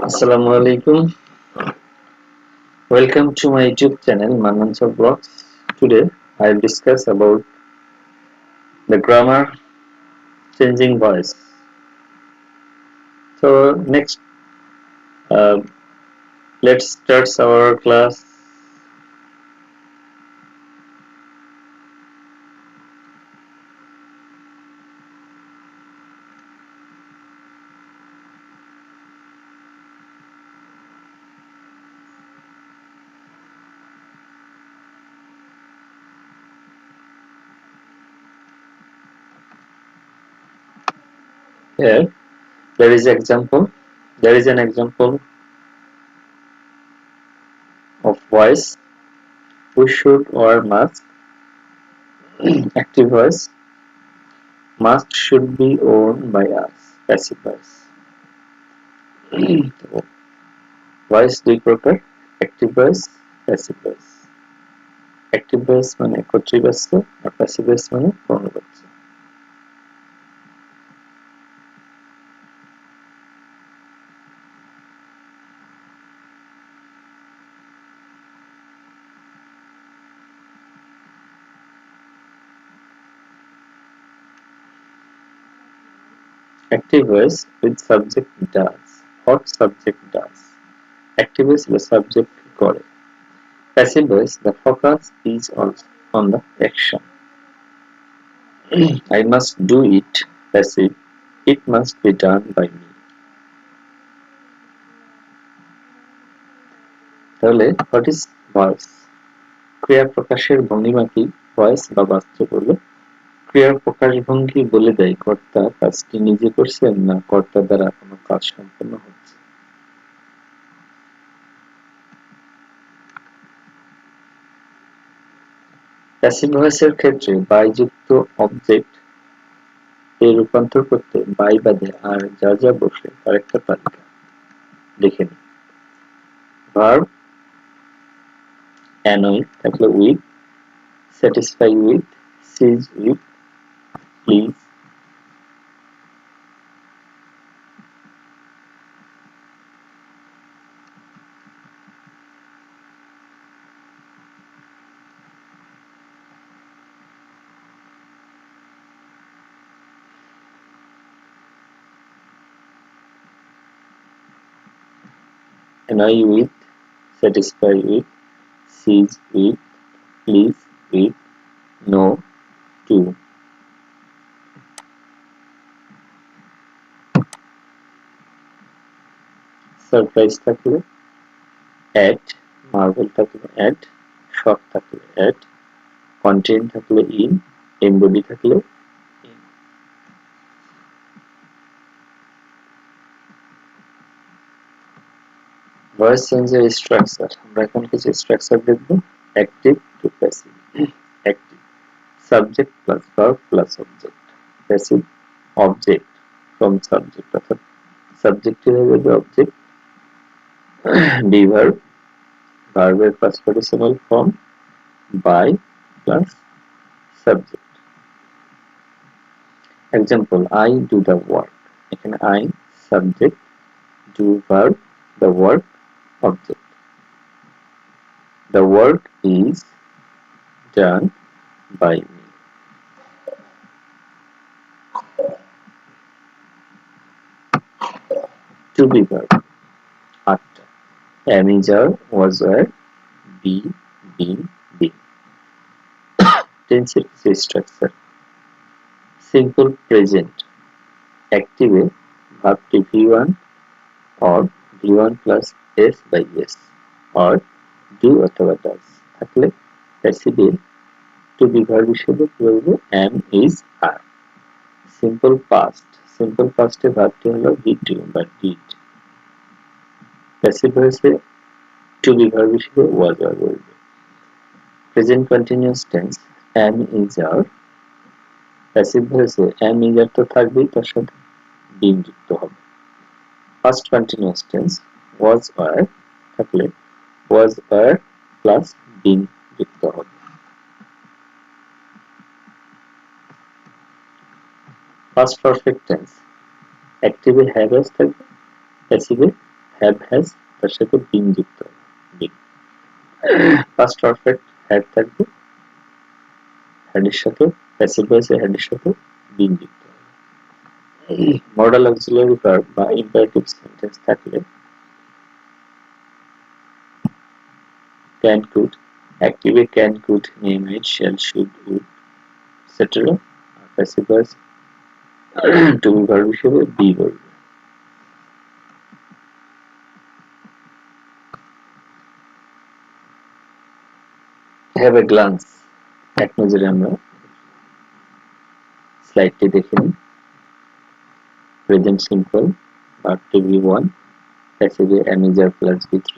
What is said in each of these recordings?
Assalamu alaikum. Welcome to my YouTube channel Mannan Blogs. Today I'll discuss about the grammar changing voice. So next, uh, let's start our class. Here there is example. There is an example of voice. We should wear mask. Active voice. Mask should be worn by us. Passive voice. Voice দুই প্রকার, active voice, passive voice. Active voice মানে কর্তৃবাচ্য আর passive voice মানে পূর্ণবাচ্য। Active voice with subject does. What subject does? Active voice the subject করে। Passive voice the focus is on the action. I must do it. Passive it must be done by me. তাহলে what is voice? ক্রিয়া প্রকাশের ভঙ্গিমা কি? Voice বা বাচ্য বলে ক্রিয়ার প্রকাশভঙ্গি বলে দেয় কর্তা কাজটি নিজে করছেন না কর্তা দ্বারা কোনো কাজ সম্পন্ন হচ্ছে। প্যাসিভ ভয়েসের ক্ষেত্রে বাই যুক্ত অবজেক্ট এর রূপান্তর করতে বাই বাদে আর যা যা বসে তার একটা তালিকা দেখে নিই। ভার্ব অ্যানয় থাকলে with, satisfy with, seize with, please, annoy with, satisfy with, seize with, please with, no to। Surprise থাকলে অ্যাট, মার্ভেল থাকলে অ্যাট, শক থাকলে অ্যাট, কন্টেন্ট থাকলে ইন, এমবডি থাকলে ইন। ভয়েস চেঞ্জের স্ট্রাকচার আমরা এখন কিছু স্ট্রাকচার দেখব। Active to passive. Active subject plus verb plus object. Passive object from subject অর্থাৎ সাবজেক্টের হয়ে যাবে অবজেক্ট, বি ভার্ব, ভার্বের past participle form, by plus subject. Example I do the work. এখানে I subject, do verb, the work object. The work is done by me. To be verb. After. Am is are, was were, be, been, been. Tense structure. Simple present. Active verb to V1 or V1 plus S by S or do অথবা does থাকলে passive to be verb হিসেবে কি বলবো am is are। Simple past, simple পাস্টে ভার্বটি হলো did বা did। Passive voice to be verb হিসেবে was আর বলবে। Present continuous tense am is are। Passive voice am is are তো থাকবেই, তার সাথে being যুক্ত হবে। First continuous tense was were থাকলে was were প্লাস being যুক্ত হবে। ফার্স্ট পারফেক্ট টেন্স অ্যাক্টিভে have has থাকবে, প্যাসিভে হ্যাভ হ্যাজ তার সাথে বিন যুক্ত হবে বিন পাস্ট পারফেক্ট হ্যাড থাকবে হ্যাডের সাথে প্যাসিভ ভয়েসে হ্যাডের সাথে বিন যুক্ত হবে মডাল অক্সিলারি ভার্ব বা ইম্পারেটিভ সেন্টেন্স থাকলে can could active can could may might shall should would etc. passive voice to be verb হিসেবে be verb have a glance এক নজরে আমরা স্লাইডটি দেখে নিই present simple verb to be one passive am is are plus b3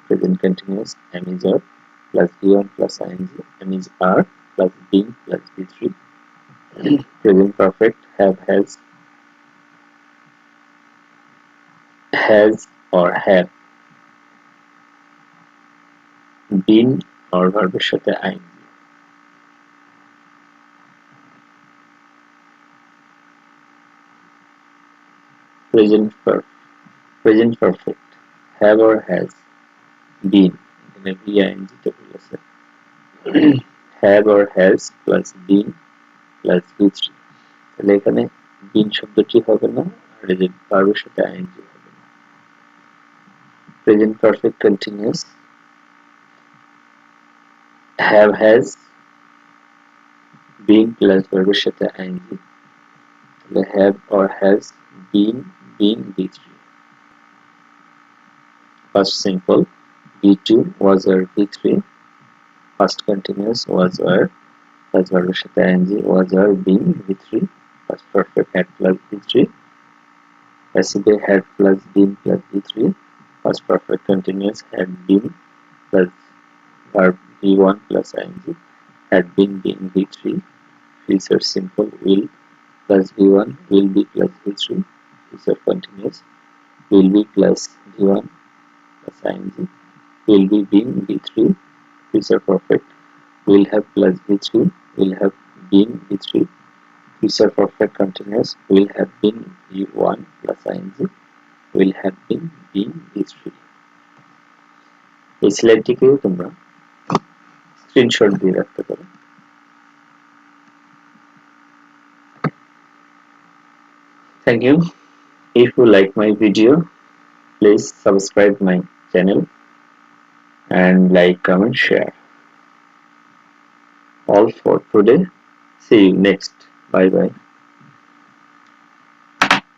present continuous am is are plus b1 plus ing am is are plus being plus b3 present perfect have has or have been or ভার্বের সাথে ing present present perfect have or has been এখানে bing তে বলেছে have or has plus been plus b3 তাহলে এখানে been শব্দটি হবে না আর এই যে ভার্বের সাথে ing হবে না present perfect continuous have has been plus ভার্বের সাথে ing তাহলে have or has been b3 past simple b2 was or b3 past continuous was or plus ভার্বের সাথে ing was or been b3 past perfect had plus b3 passive had plus been plus b3 past perfect continuous had been plus verb b1 plus ing had been b3 future simple will plus b1 will be plus b3 future continuous will be plus b1 plus ing will be being b3 future perfect will have plus b3 will have been b3 future perfect continuous will have been b1 plus ing will have been being b3 এই স্লাইডটিকেও তোমরা screenshot দিয়ে রাখতে পারো Thank you. If you like my video, please subscribe my channel and like, comment, share. All for today. See you next. Bye bye.